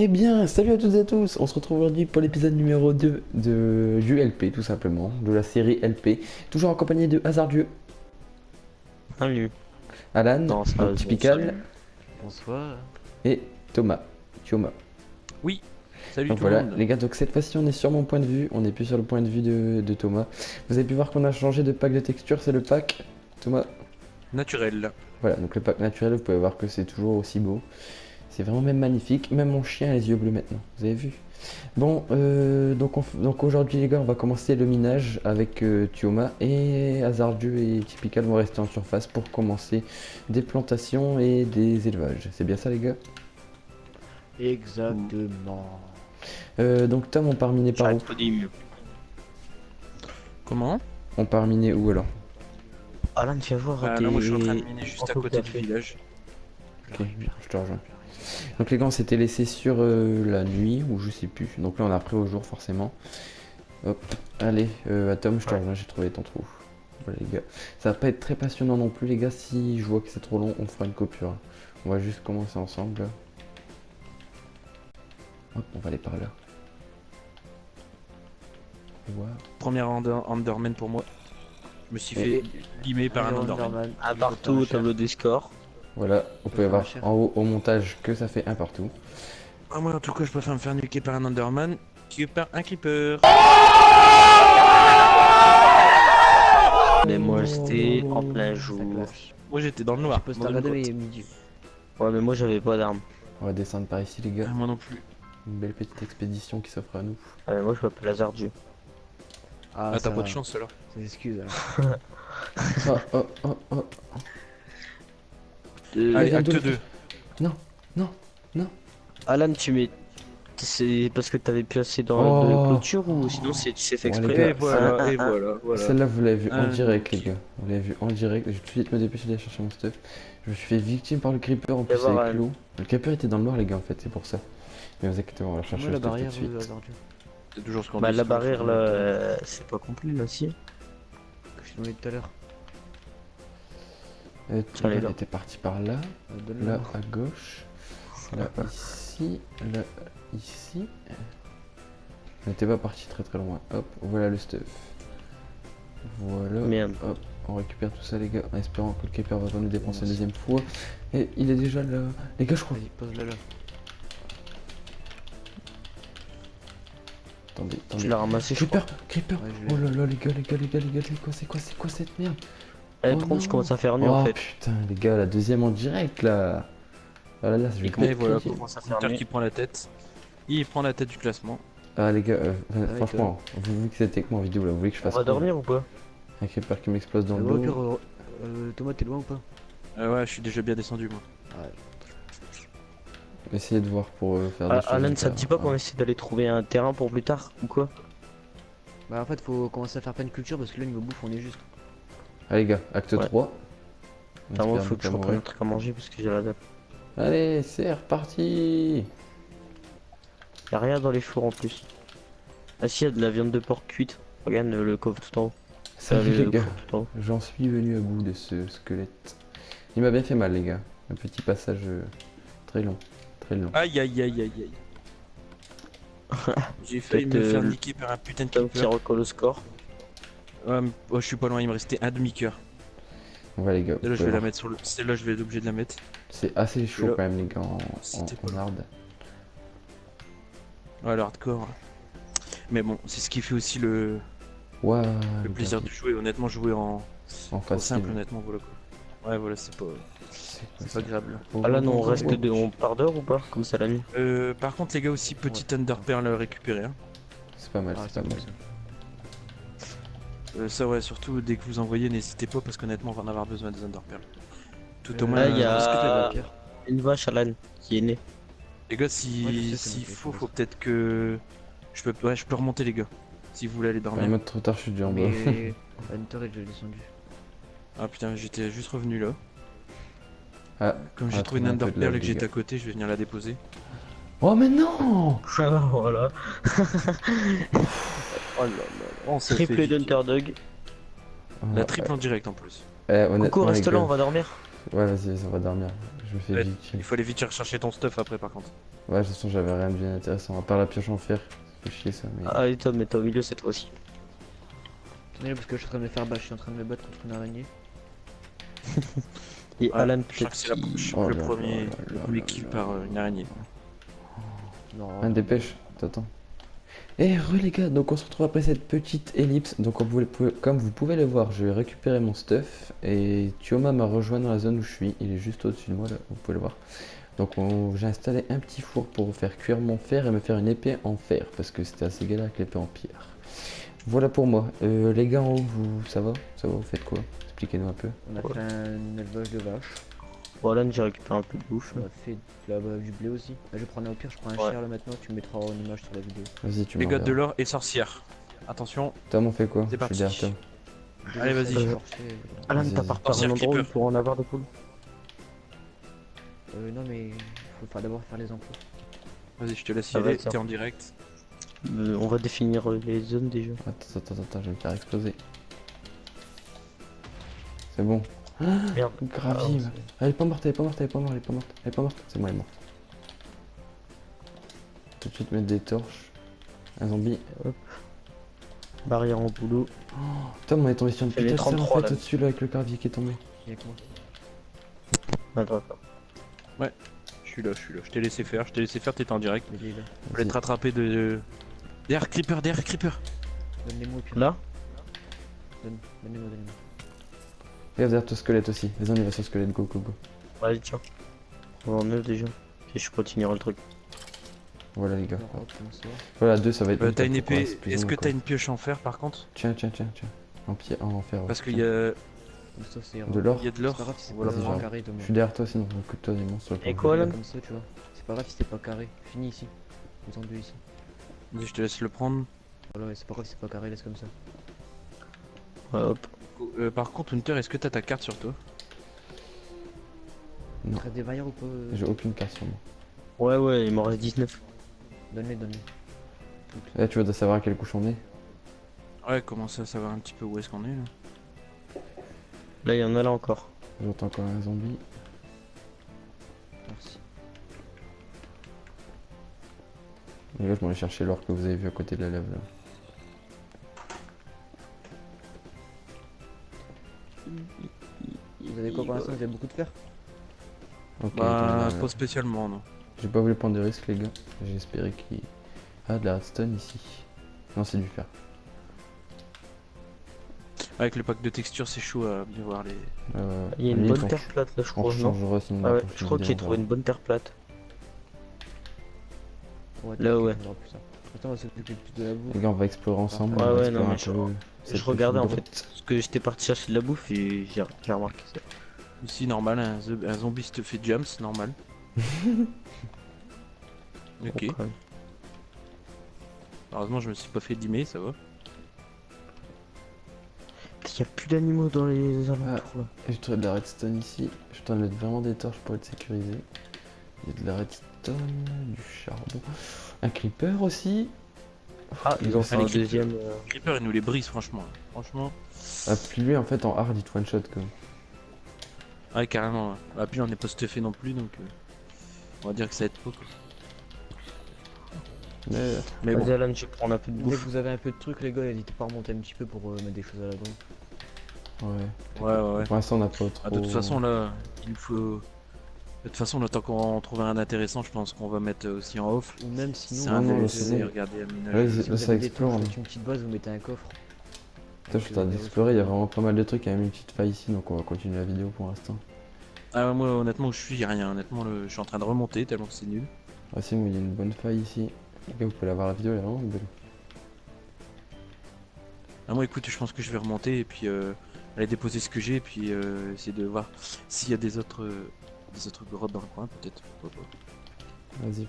Eh bien, salut à toutes et à tous, on se retrouve aujourd'hui pour l'épisode numéro 2 du LP, tout simplement, de la série LP, toujours accompagné de Hasardieu, Salut. Alan, Non, donc sérieusement, Typical, salut. Bonsoir. et Thomas, Thioma. Oui, salut Donc tout le voilà, monde. les gars, donc cette fois-ci on est sur mon point de vue, on n'est plus sur le point de vue de Thomas. Vous avez pu voir qu'on a changé de pack de texture, c'est le pack, Thomas. Naturel. Voilà, donc le pack naturel, vous pouvez voir que c'est toujours aussi beau. C'est vraiment même magnifique, même mon chien a les yeux bleus maintenant, vous avez vu? Bon, donc aujourd'hui les gars, on va commencer le minage avec Thioma et Hasardieu et Typical vont rester en surface pour commencer des plantations et des élevages. C'est bien ça les gars? Exactement. Donc Tom, on part miner par où? J'arrête pas de dire mieux. Comment? On part miner où alors? Alan, viens voir Là, moi je suis en train de miner juste à côté du café. village. Ok, je te rejoins. Donc les gars, on s'était laissé sur la nuit ou je sais plus. Donc là on a pris au jour forcément. Hop, allez, à Tom, je te rejoins, j'ai trouvé ton trou. Voilà les gars. Ça va pas être très passionnant non plus les gars, si je vois que c'est trop long, on fera une coupure. On va juste commencer ensemble. Hop, on va aller par là. Voilà. Premier Enderman pour moi. Je me suis fait limer par un Enderman. Un partout au tableau des scores. Voilà, on peut faire voir un cher. en haut au montage que ça fait un partout. Ah, moi en tout cas je préfère me faire niquer par un Enderman que par un Creeper. Mais moi j'étais en plein jour. Moi j'étais dans le noir. Poste dans à une regarder, grotte. mais midi. Ouais, mais moi j'avais pas d'armes. On va descendre par ici les Ah, gars. moi non plus. Une belle petite expédition qui s'offre à nous. Ah, mais moi je m'appelle Hasardieu. Ah, t'as pas de chance alors. Ça s'excuse alors. Oh oh oh oh. Allez, viens acte de- 2. Alan, tu mets. C'est parce que t'avais plus assez dans Oh. de clôture ou sinon c'est fait Bon, les exprès? gars, Et voilà, et voilà, voilà. Celle-là, vous l'avez vu en Un, direct, les gars. Vous l'avez vu en direct. Je vais tout de suite me dépêcher d'aller chercher mon stuff. Je me suis fait victime par le creeper en plus D'abord, avec l'eau. Le creeper était dans le noir, les gars, en fait, c'est pour ça. Mais vous inquiétez pas, on va chercher Moi le la stuff tout barrière, de suite. Hasardieu. C'est toujours ce qu'on Bah dit, la c'est barrière toujours ce qu'on là, c'est pas complet là si. Que je t'ai demandé tout à l'heure. Tu Allez, là. était parti par là, Donne-le. là à gauche, là ici, là ici. On n'était pas parti très très loin. Hop, voilà le stuff. Voilà. Merde. Hop, on récupère tout ça les gars, en espérant que le creeper va pas nous dépenser une deuxième fois. Et il est déjà là. Les gars, je crois. Vas-y, pose-le là. Attendez, Tu attendez. l'as ramassé je crois. Creeper, Ouais, je oh l'ai. là là les gars, c'est quoi cette merde? Eh Oh 30 je non. commence à faire nuit Oh en fait. putain les gars, la deuxième en direct là. Ah là là, je vais Et comment- Et voilà, cliquer. commence à faire Hunter nuit. qui prend la tête. Il prend la tête du classement. Ah les gars, ouais, franchement, vous qui êtes avec moi en vidéo là, vous voulez que je On fasse va quoi? dormir ou pas? Un creeper qui m'explose dans Au le pire, dos. Thomas, t'es loin ou pas? Ouais, je suis déjà bien descendu moi. Essayez de voir pour faire des Ah, choses. Alan, les ça gars. te dit pas qu'on Ouais. essaie d'aller trouver un terrain pour plus tard ou quoi? Bah en fait, faut commencer à faire plein de culture parce que là, niveau bouffe, on est juste. Allez les gars, acte Ouais. 3. Attends, moi J'espère faut ne que je pas reprenne mourir. un truc à manger parce que j'ai la dalle. Allez, c'est reparti. Y'a rien dans les fours en plus. Ah si, y'a de la viande de porc cuite. Regarde le coffre tout en haut. Salut le les gars, four tout en haut. j'en suis venu à bout de ce squelette. Il m'a bien fait mal les gars. Un petit passage très long, très long. Aïe aïe aïe aïe aïe. J'ai failli me Peut-être, faire niquer par un putain de Tom qui creeper. recolle au score. Ouais, mais- oh, je suis pas loin, il me restait un demi-cœur. Voilà les gars, vous Celle-là, je pouvez vais la voir. mettre sur le. Celle-là, je vais être obligé de la mettre. C'est assez chaud Là. quand même les gars C'était pas en loin. hard. Ouais, le hardcore. Mais bon, c'est ce qui fait aussi Waouh, le plaisir de jouer. Honnêtement, jouer en en trop facile. simple, honnêtement, voilà quoi. Ouais, voilà, c'est pas C'est pas agréable. Ah là, non, on reste on part d'heure ou pas? Comme ça la nuit. Par contre, les gars, aussi, petit Underpearl à récupérer. Hein. C'est pas mal, Ah, c'est pas mal. Ça, ouais, surtout dès que vous envoyez, n'hésitez pas parce qu'honnêtement, on va en avoir besoin des Underpearl. Tout au moins, Là, il y a- Est-ce que t'as la pierre? Une vache Alan qui est née. les gars, Ouais, je sais, ça s'il me fait faut, peur. faut peut-être que. Je peux remonter, les gars. Si vous voulez aller Enfin, dormir. mode trop tard, je suis déjà en bas. Mais Hunter est déjà descendu. Ah putain, j'étais juste revenu là. Ah, Comme j'ai ah, trouvé une trouver un peu de Underpearl lave, et que les j'étais gars. à côté, je vais venir la déposer. Oh mais non. Voilà. Oh là là, on s'est Triplé fait d'Hunterdog. La triple en direct en plus. Honnêtement, Coucou, les reste là, gars. on va dormir. Ouais, vas-y, on va dormir. Je me fais Ouais, victime. il faut aller vite chercher ton stuff après par contre. Ouais, de toute façon, j'avais rien de bien intéressant, à part la pioche en fer. Ça fait chier ça, mais. Ah, et toi, mais t'es au milieu cette fois-ci. Tenez, parce que je suis en train de me faire battre, je suis en train de me battre contre une araignée. Et Ouais, Alan, je crois peut-être que c'est qu'il- je suis Oh le là premier, là le là premier là kill là par une araignée. Non. Ah, dépêche, t'attends. Eh, les gars, donc on se retrouve après cette petite ellipse. Donc, comme vous pouvez le voir, je vais récupérer mon stuff. Et Thioma m'a rejoint dans la zone où je suis. Il est juste au-dessus de moi, là, vous pouvez le voir. Donc, j'ai installé un petit four pour faire cuire mon fer et me faire une épée en fer. Parce que c'était assez galère avec l'épée en pierre. Voilà pour moi. Les gars en haut, ça va? Ça va, vous faites quoi? Expliquez-nous un peu. On a fait un élevage de vaches. Bon, Alan, j'ai récupéré un peu de bouffe. On a fait du blé aussi. Là, je vais prendre au pire, je prends un Ouais. chien là maintenant, tu me mettras en image sur la vidéo. Vas-y, tu Les gars de m'enverras. l'or et sorcière. Attention, Tom, on fait quoi? C'est Je suis parti. derrière toi. Allez, vas-y. Alan, Vas-y, t'as vas-y. pas repéré un Sorcière endroit où Creeper. pour en avoir de poules? Non mais faut d'abord faire les enclos. vas-y, je te laisse y Ah, aller, vas-y, ça. t'es en direct. On va définir les zones déjà. Attends, je vais me faire exploser. C'est bon. Merde. Gravier. Ah, Elle est pas morte, elle est pas morte, elle est pas morte, elle est pas morte. Elle est pas morte. C'est bon, elle est morte. Tout de suite mettre des torches. Un zombie. Barrière en boulot. Tom, on est tombé sur une Fais les putain de serre en 33 fait là. au-dessus là avec le gravier qui est tombé. Viens avec moi. Attends. Je suis là. Je t'ai laissé faire, t'étais en direct. Il est là. Je voulais te rattraper de. Derrière Creeper. Donne-les-moi au pire. Là? Donnez-moi. Regarde derrière ton squelette aussi. Vas-y, on y va sur le squelette, go. Vas-y, tiens. On en 9 déjà. Et je continuerai le truc. Voilà les gars. Non, hop, comme ça. Voilà, 2 ça va être. T'as une top pour épée, reste plus ou est-ce moins, que quoi. t'as une pioche en fer par contre? Tiens. En fer. Parce qu'il tiens. y a. Comme ça, c'est De l'or. Il y a de l'or. C'est pas grave si c'est Voilà, pas genre. carré, Thomas. Je suis derrière toi sinon on coup de toi des monstres sur le Et plan. quoi, Là, Alan? comme ça, tu vois. C'est pas grave si c'est pas carré. Fini ici. Vous en deux ici. Vas-y, je te laisse le prendre. Voilà, ouais, c'est pas grave si c'est pas carré, laisse comme ça. Ouais, hop. Par contre, Hunter, est-ce que t'as ta carte sur toi? Non. Traite des vaillants ou pas J'ai aucune carte sur moi. Ouais, il m'en reste 19. Donne-les. Là tu veux savoir à quelle couche on est? Ouais, commencer à savoir un petit peu où est-ce qu'on est là. Là, il y en a là encore. J'entends encore un zombie. Merci. Les gars, je m'en vais chercher l'or que vous avez vu à côté de la lave là. Vous avez quoi pour l'instant? Vous avez beaucoup de fer? Ok, Bah, attends, pas spécialement, non. j'ai pas voulu prendre de risques les gars. J'ai espéré qu'il. Ah, de la redstone ici. Non, c'est du fer. Avec le pack de textures, c'est chaud à bien voir les. Il y a une limite, bonne terre plate là, je On crois. Non? changera sinon Ah la ouais, prochaine je crois que j'ai vidéo, on trouvé une verra. bonne terre plate. Ouais, Là, t'inquiète, ouais. on verra plus ça. Attends, on va s'occuper plus de la bouffe. Les gars, on va explorer ensemble. Ouais, on va ouais, explorer non, un mais peu cette Je regardais en petite fait. grotte. Parce que j'étais parti chercher de la bouffe et j'ai remarqué ça. Ici, normal, un zombie se te fait jumps, normal. Ok. Donc, Heureusement, je me suis pas fait limer, ça va. il y a plus d'animaux dans les alentours là. Et je trouve de la redstone ici. Je suis en train de mettre vraiment des torches pour être sécurisé. Il y a de la redstone, du charbon. Un creeper aussi. Ah, ils ont fait un Allez, Creeper. deuxième. Creeper, il nous les brise, franchement. Franchement. Ah, puis lui en fait en hard il te one shot quoi. Ouais, carrément. Ouais. Ah, puis on n'est pas stuffé non plus, donc. On va dire que ça aide pas, quoi. Mais Vas-y, bon. Alan, je vais prendre un peu de Dès que bouffe. vous avez un peu de trucs, les gars, n'hésitez pas à remonter un petit peu pour mettre des choses à l'abri. Ouais. Ouais. Pour l'instant on n'a pas trop. Ah, de toute façon, là, il faut. De toute façon, le temps qu'on trouve un intéressant, je pense qu'on va mettre aussi en off. Ou même C'est sinon, un un non, DLC, c'est bon. regardez, un minage. Ouais, si là, vous ça avez des explore, trucs, hein. vous faites une petite base, vous mettez un coffre. Putain, je suis en train d'explorer, il y a vraiment pas mal de trucs, il y a même une petite faille ici donc on va continuer la vidéo pour l'instant. Ah, moi, honnêtement, où je suis, y a rien. Honnêtement, je suis en train de remonter tellement que c'est nul. Ah si, mais il y a une bonne faille ici. Les gars, vous pouvez la voir la vidéo, elle est vraiment belle. Ah, moi, écoute, je pense que je vais remonter et puis aller déposer ce que j'ai et puis essayer de voir s'il y a des autres grottes dans le coin, peut-être. Pourquoi pas. Vas-y.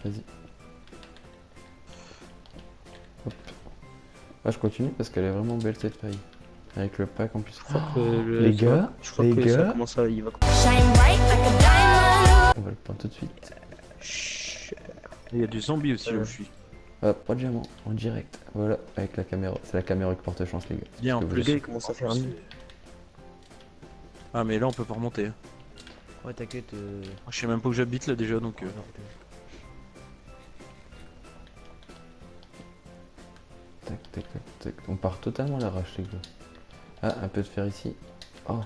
Hop. Ah, je continue parce qu'elle est vraiment belle cette faille. Avec le pack en plus. Je crois que le- les tu vois, gars, je crois les que ça gars. commence à. Il va. Shine bright like a diamond. On va le prendre tout de suite. Et il y a du zombie aussi où Euh. je suis. Hop, pas de diamant, en direct. Voilà, avec la caméra. C'est la caméra qui porte chance les gars. Bien, en Parce que plus. Le gars il commence à faire nuit. Ah, mais là, on peut pas remonter. Hein. Ouais, t'inquiète. Je sais même pas où j'habite là déjà, donc. tac, tac, tac. On part totalement à l'arrache, les gars. Ah, un peu de fer ici. Oh.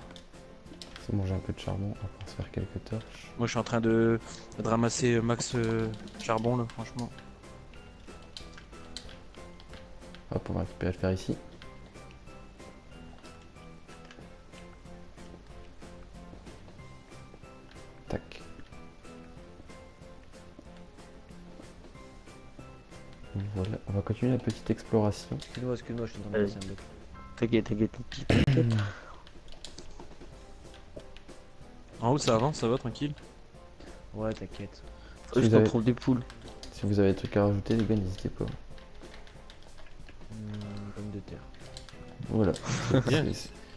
C'est bon, j'ai un peu de charbon. On va pouvoir se faire quelques torches. Moi je suis en train de ramasser max charbon là, franchement. Hop, on va récupérer le fer ici. Tac. Voilà, on va continuer la petite exploration. Excuse-moi, je suis en train de passer un bloc. T'inquiète, t'inquiète. En haut ça avance, ça va tranquille. Ouais, t'inquiète. Faut que je vous avez- trouve des poules. Si vous avez des trucs à rajouter, les gars, n'hésitez pas. Pomme de terre. Voilà. Bien.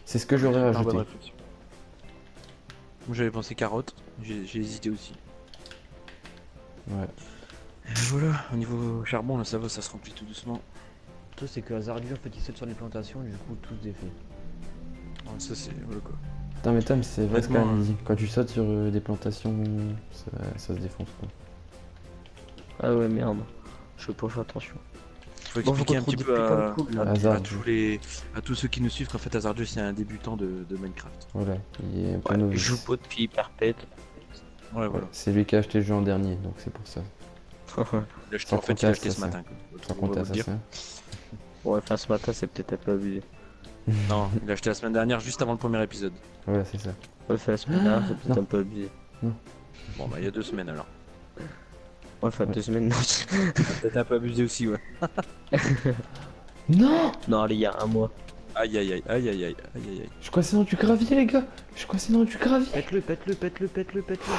C'est ce que j'aurais Ah, rajouté. bonne réflexion. Moi j'avais pensé carottes, j'ai hésité aussi. Ouais. Et voilà, au niveau charbon là ça va, ça se remplit tout doucement. Le truc, c'est que Hasardieu, en fait, il saute sur les plantations, du coup, tout se défait. Ouais, ça c'est voilà quoi. Putain, mais Tom, c'est vrai ce Honnêtement, qu'elle dit. Quand tu sautes sur des plantations, ça se défonce quoi. Ah ouais, merde. Je peux pas faire attention. Faut Bon, faut expliquer qu'on un petit trouve peu des à, putains de poules, là. Hasardieu. à tous ceux qui nous suivent qu'en fait Hasardieu c'est un débutant de Minecraft. Voilà, il est un peu Ouais, novice. je joue pas depuis perpète. Ouais Ouais, voilà. c'est lui qui a acheté le jeu en dernier, donc c'est pour ça. Il a acheté, Sans en fait il compter a acheté ce Assassin. matin. Quoi. Sans On va compter vous le dire. Assassin. Ouais, enfin ce matin, c'est peut-être un peu abusé. Non, il a acheté la semaine dernière juste avant le premier épisode. Voilà, c'est ça. Ouais, enfin la semaine dernière, c'est peut-être Non. un peu abusé. Bon bah il y a 2 semaines alors. Ouais, enfin Ouais. 2 semaines, non. Peut-être un peu abusé aussi ouais. Non! Non, allez, il y a un mois. Aïe aïe aïe aïe aïe aïe aïe aïe aïe. Je suis coincé dans du gravier, les gars! Je suis coincé dans du gravier! Pète-le, pète-le, pète-le, pète-le, pète-le.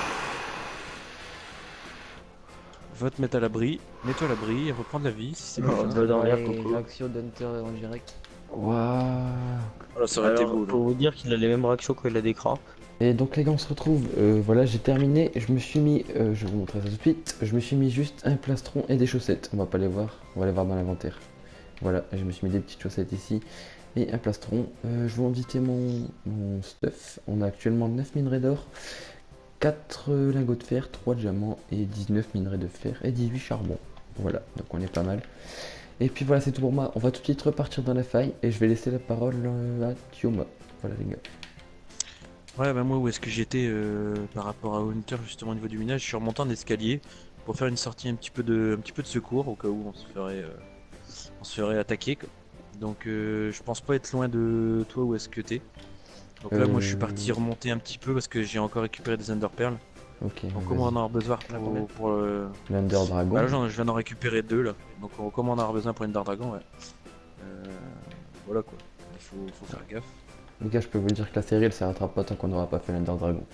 Va te mettre à l'abri, mets-toi à l'abri et reprendre la vie si c'est Oh, besoin. bah, dans rien, Et Coco. Réaction d'Hunter en direct. Waouh! Voilà, ça aurait été Alors, beau là. faut vous dire qu'il a les mêmes réactions quand il a des crans. Et donc les gars, on se retrouve, voilà, j'ai terminé, je me suis mis, je vais vous montrer ça tout de suite, je me suis mis juste un plastron et des chaussettes, on va pas les voir, on va les voir dans l'inventaire. Voilà, je me suis mis des petites chaussettes ici, et un plastron. Je vais vous inviter mon stuff, on a actuellement 9 minerais d'or, 4 lingots de fer, 3 diamants, et 19 minerais de fer, et 18 charbon. Voilà, donc on est pas mal. Et puis voilà, c'est tout pour moi, on va tout de suite repartir dans la faille, et je vais laisser la parole à Thioma. Voilà les gars. Ouais bah moi où est-ce que j'étais par rapport à Hunter justement au niveau du minage, je suis remonté en escalier pour faire une sortie un petit peu de secours au cas où on se ferait attaquer quoi. Donc je pense pas être loin de toi où est-ce que t'es. Donc là moi je suis parti remonter un petit peu parce que j'ai encore récupéré des Ender Pearls. Ok, Donc vas-y. comment on en aura besoin On a combien pour l'Under Dragon. bah là je viens d'en récupérer 2 là. Donc comment on en aura besoin pour Ender Dragon ouais. Voilà quoi. Il faut faire gaffe. Les gars, je peux vous le dire que la série elle s'arrêtera pas tant qu'on n'aura pas fait l'Under Dragon.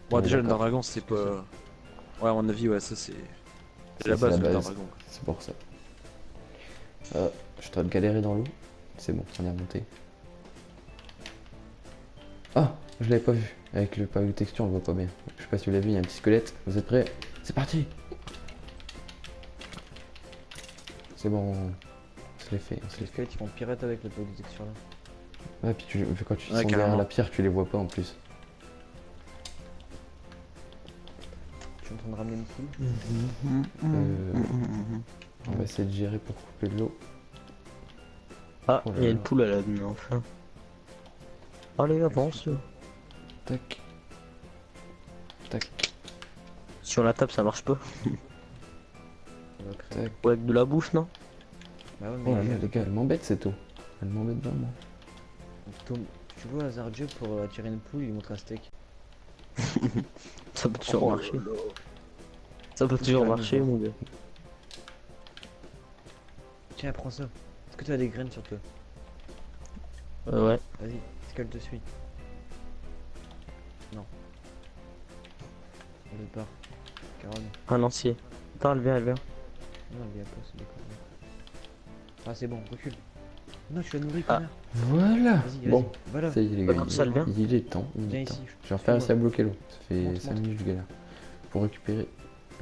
Bon On est déjà l'Ender d'accord. Dragon c'est pas. Ouais à mon avis ouais ça c'est Ça, la c'est base la de l'Ender base. Dragon. quoi. C'est pour ça. Je train de galérer dans l'eau. C'est bon, on est remonté. Ah, je l'avais pas vu. Avec le panneau de texture, on le voit pas bien. Je sais pas si vous l'avez vu, il y a un petit squelette. Vous êtes prêts? C'est parti! C'est bon, on se l'est fait. On se Les l'est fait. squelettes, ils font pirate avec le pot de texture là. Ouais, puis quand tu Ouais, sont derrière carrément. la pierre, tu les vois pas en plus. Je suis en train de ramener une poule. On va essayer de gérer pour couper de l'eau. Ah, Oh là il y a une là. poule à la dedans, enfin. Allez, avance. Tac. Tac, Si on la tape, ça marche pas. On va créer. tac. Ou avec de la bouffe, non? Bah ouais, Oh là là, les gars, elle m'embête cette eau. Elle m'embête vraiment. Tu vois, Hasardieu, pour attirer une poule, il montre un steak. Ça peut toujours marcher. Ça peut toujours marcher, mon gars. Tiens, prends ça. Est-ce que tu as des graines sur toi? Ouais. Vas-y, est-ce qu'elle te suit? Non. Elle part. Caroline. Un entier. Attends, elle vient, elle vient. Non, elle vient pas, c'est des conneries. Ah, c'est bon, recule. Non, tu l'as nourri, Ah. connard. Voilà! Vas-y, Bon, voilà. ça y est les Bah, gars, comme ça, elle vient. il est temps. Il Viens est temps. ici. Je vais refaire essayer à bloquer l'eau. Ça fait Montre, 5 montre. minutes que je galère. Pour récupérer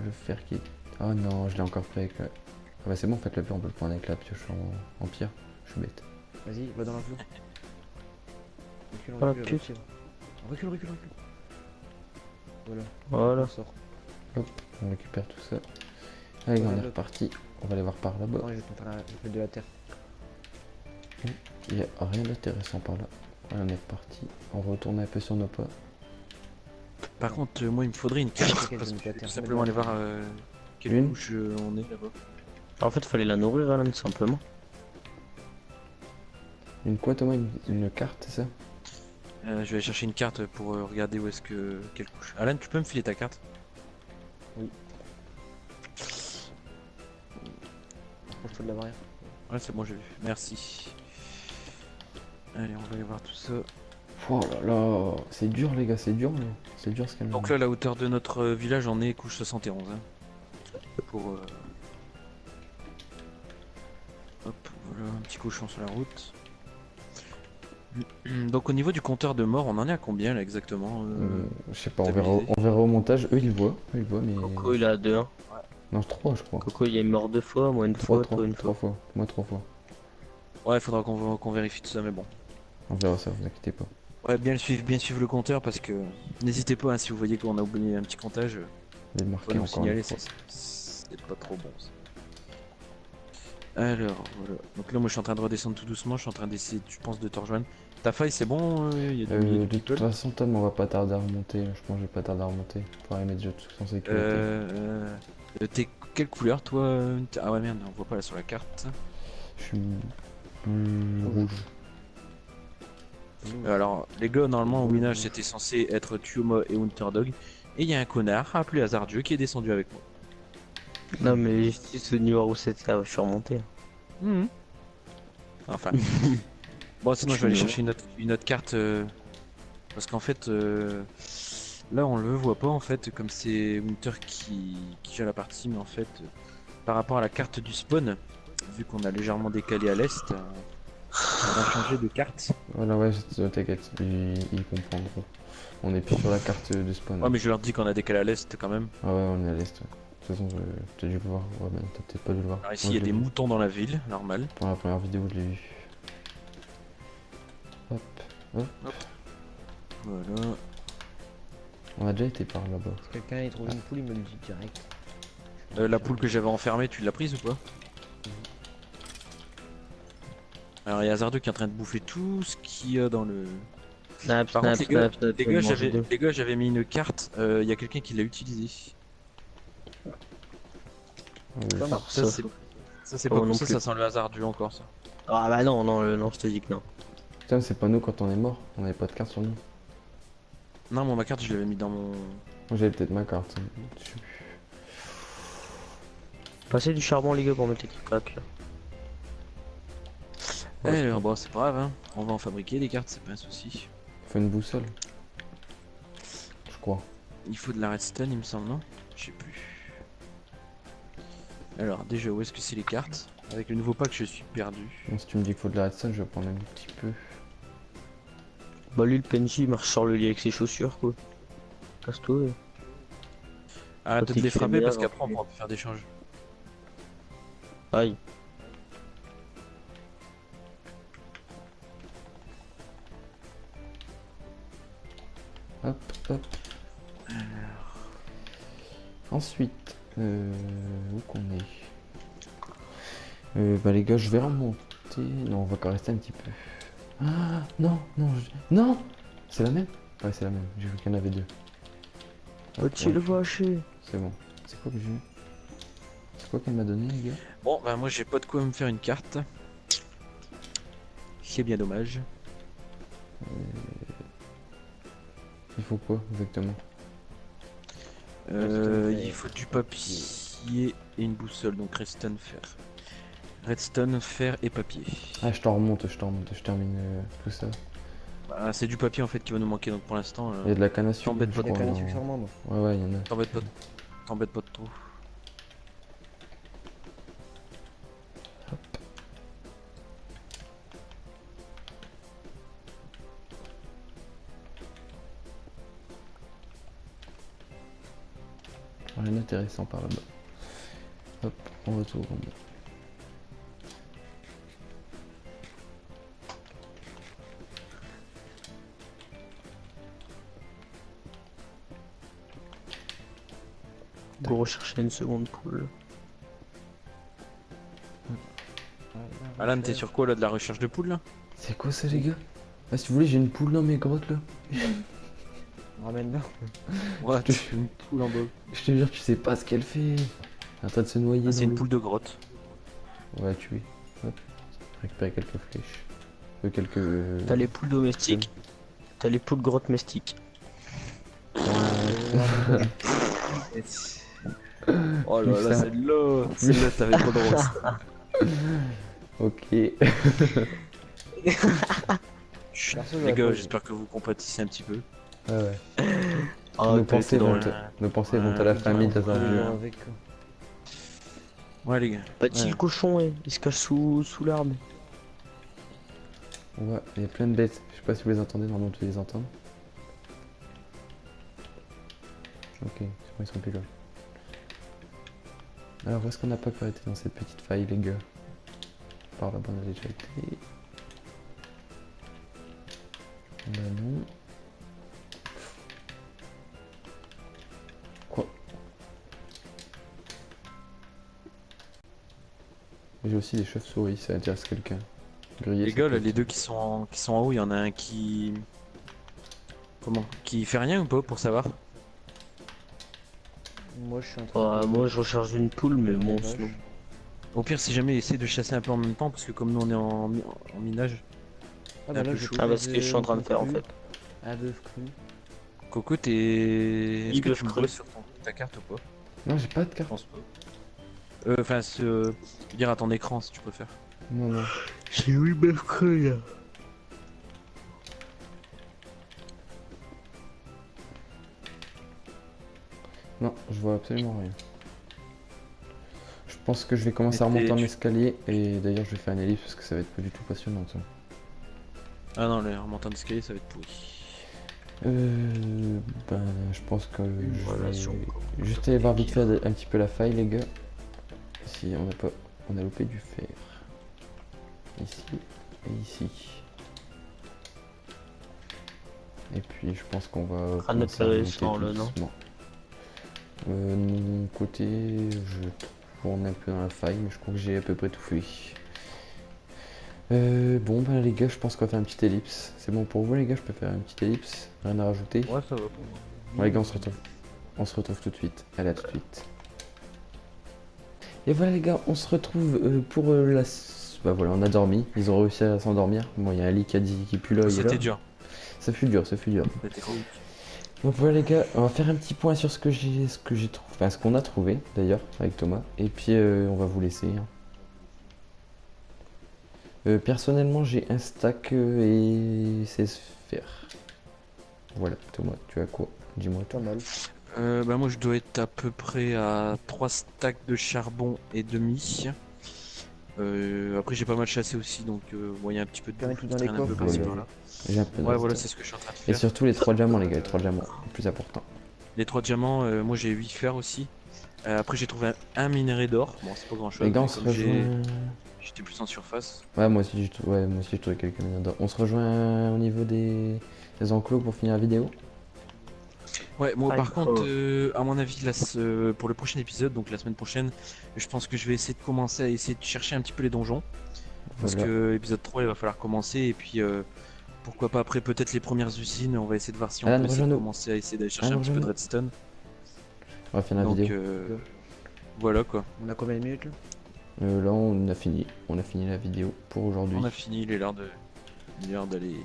le fer qui est. Oh non, je l'ai encore pris avec la. Ah bah c'est bon, en fait, le fer on peut le prendre avec la pioche en pierre. Je suis bête. Vas-y, va dans la flou. Recule, Ah, recule, pute. recule. Recule, recule, recule. Voilà, Voilà. on sort. On récupère tout ça. Allez, on Voilà, est le- reparti. On va aller voir par là-bas. Attends, je vais te faire de la terre. Il n'y a rien d'intéressant par là. Voilà, on est reparti. On retourne un peu sur nos pas. Par contre, moi il me faudrait une carte. Ok, Parce je que me je vais tâte. tout simplement aller voir quelle Une. couche on est là-bas. En fait, fallait la nourrir, Alan, tout simplement. Une quoi Thomas? Une carte, c'est ça? Je vais aller chercher une carte pour regarder où est-ce que. Quelle couche. Alan, tu peux me filer ta carte? Approche-toi de la barrière. Ouais, c'est bon, j'ai vu. Merci. Allez, on va aller voir tout ça. Oh là là, c'est dur les gars, c'est dur là. C'est dur ce qu'elle Donc là, la hauteur de notre village, on est couche 71. Hein. Pour. Hop, voilà, un petit cochon sur la route. Donc au niveau du compteur de mort, on en est à combien là exactement Je sais pas, stabilisé. on verra au montage. Eux ils voient, mais. Coco, il a 2. Hein. Non, 3 je crois. Coco, il est mort 2 fois, moi une 3, fois, 3, toi une 3 fois. fois. Moi 3 fois. Ouais, il faudra qu'on vérifie tout ça, mais bon. On verra ça, vous inquiétez pas. Ouais, bien suivre le compteur parce que n'hésitez pas hein, si vous voyez qu'on a oublié un petit comptage, Je vais le faut marquer nous encore signaler, une fois. c'est pas trop bon ça. Alors voilà, donc là moi je suis en train de redescendre tout doucement, je suis en train d'essayer, je pense, de te rejoindre. Ta faille c'est bon, il y a il y a du De toute people. façon, Tom, on va pas tarder à remonter. Je pense que je vais pas tarder à remonter. Faudrait mettre déjà tout en sécurité. T'es quelle couleur toi Ah ouais merde, on voit pas là sur la carte. Je suis rouge. Alors les gars, normalement au minage c'était censé être Tuoma et Hunterdog. Et il y a un connard appelé Hasardieu qui est descendu avec moi. Non, mais juste ce numéro 7, ça, je suis remonté. Enfin. Bon, sinon je vais aller chercher une autre carte. Parce qu'en fait, là on le voit pas en fait, comme c'est Winter qui gère la partie, mais en fait, par rapport à la carte du spawn, vu qu'on a légèrement décalé à l'est, on va changer de carte. Voilà, ouais, t'inquiète, ils comprendront. On est plus sur la carte de spawn. Ouais, mais je leur dis qu'on a décalé à l'est quand même. Ah ouais, on est à l'est. Ouais. De toute façon, t'as dû le voir. Ouais, mais t'as peut-être pas dû le voir. Alors ici, Moi, il y a je des l'ai vu. moutons dans la ville, normal. Pour la première vidéo, je l'ai vu. Hop. Voilà. On a déjà été par là-bas. Si quelqu'un y trouve une poule, il me le dit direct. La poule que j'avais enfermée, tu l'as prise ou pas? Alors il y a Hasardieu qui est en train de bouffer tout ce qu'il y a dans le... Snap, Par snap, contre, les gars, snap, snap. les je vais gars, manger deux. j'avais mis une carte, il y a quelqu'un qui l'a utilisée. Pas moi. Ça, c'est Pas pas moi non ça, plus. ça sent le Hasardieu encore ça. Ah bah non, non, non, je te dis que non. Putain, c'est pas nous quand on est mort. On avait pas de carte sur nous. Non, moi ma carte, je l'avais mis dans mon... Moi, j'avais peut-être ma carte. Je sais plus. Passez du charbon, les gars, pour mettre les pattes là. Alors, bon, c'est pas grave, hein. On va en fabriquer des cartes, c'est pas un souci. Faut une boussole. Je crois. Il faut de la redstone, il me semble, non? Je sais plus. Alors, déjà, où est-ce que c'est les cartes? Avec le nouveau pack, je suis perdu. Bon, si tu me dis qu'il faut de la redstone, je vais prendre un petit peu. Bah lui, le PNJ, il marche sur le lit avec ses chaussures, quoi. Casse-toi. Arrête de Faut les qu'il frapper fait parce bien, qu'après on enculé. pourra plus faire d'échange. Aïe. Hop, hop. Ensuite, où qu'on est bah les gars, je vais remonter. Non, on va encore rester un petit peu. Ah, non, non, non. C'est la même? Ouais, c'est la même. J'ai vu qu'il y en avait deux. Oh, tu le vaché. C'est bon. C'est quoi que j'ai? C'est quoi qu'elle m'a donné, les gars? Bon, bah moi j'ai pas de quoi me faire une carte. C'est bien dommage. Il faut quoi exactement? Il faut du papier et une boussole, donc redstone, fer. Redstone, fer et papier. Ah, je t'en remonte, je termine tout ça. Bah, c'est du papier en fait qui va nous manquer, donc pour l'instant, Il y a de la canne à sucre. T'embête je pas Des crois, cannes à en- sucre sur moi, moi. Ouais, ouais, il y en a. t'embête pas de trop. Rien d'intéressant par là-bas. Hop, on retourne. Go rechercher une seconde poule. Voilà. Alan, t'es sur quoi là, de la recherche de poules là? C'est quoi ça, les gars? Ah, si vous voulez, j'ai une poule dans mes grottes là. Ramène-le. Ouais, une poule en bas. Je te jure, tu sais pas ce qu'elle fait. Elle est en train de se noyer. Ah, c'est dans une l'eau. poule de grotte. On va la tuer. Hop. Récupérer quelques flèches. Quelques. T'as les poules domestiques, t'as les poules grottes mystiques. Oh là là, celle-là, t'avais pas le droit. Ok. Chut, Perso, les j'aurais gars, pas- j'espère que vous compatissez un petit peu. Ah ouais. Ah, nos t'as pensées été dans vont, le- nos pensées vont à la famille ouais. d'Azarview. Avec. Ouais, les gars. Bah, si le cochon, il se cache sous l'arbre. Ouais, il y a plein de bêtes. Je sais pas si vous les entendez, normalement tu les entends. Ok, c'est bon, ils sont plus là. Alors, où est-ce qu'on n'a pas encore été dans cette petite faille, les gars? Par là-bas, on a déjà été. Bah non. Quoi? J'ai aussi des chauves-souris, ça intéresse quelqu'un. Grillé, Les ça gars, peut là, être- les deux qui sont en haut, il y en a un qui. Comment? Qui fait rien ou pas pour savoir? Moi, je suis en train Moi, je recharge une poule, mais bon, vache. sinon. Au pire, si jamais essaie de chasser un peu en même temps, parce que comme nous on est en minage. Ah, un peu j'ai chaud. Ah, bah, c'est ce que je suis en train de faire en cru, fait. Un bœuf cru. Coco, t'es. Est-ce Il que veut tu me creux. vois sur ta carte ou pas? Non, j'ai pas de Je carte. pense pas. Enfin, dire à ton écran si tu préfères. Non, non. J'ai 8 bœufs creux là. Non, je vois absolument rien. Je pense que je vais commencer à Mais remonter en tu- escalier et d'ailleurs je vais faire une ellipse parce que ça va être pas du tout passionnant ça. Ah non, les remontants d'escalier ça va être pourri. Ben je pense que je relation vais juste aller voir vite fait un petit peu la faille les gars. Si on a pas. On a loupé du fer. Ici et ici. Et puis je pense qu'on va. Ah, notre commencer à remonter réusssant, là, non doucement. De mon côté, je tourne un peu dans la faille, mais je crois que j'ai à peu près tout fait. Bon, ben les gars, je pense qu'on va faire une petite ellipse. C'est bon pour vous, les gars, je peux faire une petite ellipse. Rien à rajouter. Ouais, ça va. Bon, les gars, on se retrouve. On se retrouve tout de suite. Allez, à tout de suite. Et voilà, les gars, on se retrouve pour la. Bah voilà, on a dormi. Ils ont réussi à s'endormir. Bon, il y a un lit qui a dit qui pue là. il est là. C'était dur. Ça fut dur, ça fut dur. C'était cool. Donc voilà les gars, on va faire un petit point sur ce que j'ai trouvé, enfin ce qu'on a trouvé d'ailleurs avec Thomas, et puis on va vous laisser. Personnellement j'ai un stack et 16 fer. Voilà, Thomas, tu as quoi? Dis-moi Pas toi. mal. Bah moi je dois être à peu près à 3 stacks de charbon et demi. Après j'ai pas mal chassé aussi donc bon, il y a un petit peu de Tu en mets bouffe tout qui dans les traîne un peu coffres, par-ci ouais. par-là. J'ai un peu de Ouais reste. voilà c'est ce que je suis en train de Et faire. surtout les 3 diamants les gars, les 3 diamants, le plus important. Les 3 diamants, moi j'ai 8 fer aussi. Après j'ai trouvé un minerai d'or. Bon c'est pas grand chose. Les gars on se rejoint. J'étais plus en surface. Ouais moi aussi j'ai trouvé quelques minutes d'or. On se rejoint au niveau des enclos pour finir la vidéo. Ouais, moi Ah, par il contre, faut- à mon avis, là, pour le prochain épisode, donc la semaine prochaine, je pense que je vais essayer de commencer à essayer de chercher un petit peu les donjons. Parce Voilà. que épisode 3, il va falloir commencer. Et puis, pourquoi pas après, peut-être les premières usines, on va essayer de voir si on Alan, peut essayer de rejoins-nous. commencer à essayer d'aller chercher Alan, un petit peu de rejoins-nous. redstone. On va finir la Donc, vidéo. voilà quoi. On a combien de minutes là? Là on a fini la vidéo pour aujourd'hui. On a fini, il est l'heure d'aller.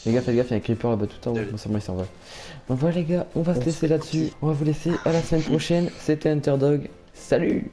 Les gars, faites gaffe, il y a un creeper là-bas tout en haut. Bon, c'est bon, il s'en va. Donc voilà, les gars, on va se laisser là-dessus. On va vous laisser à la semaine prochaine. C'était Hunterdog. Salut!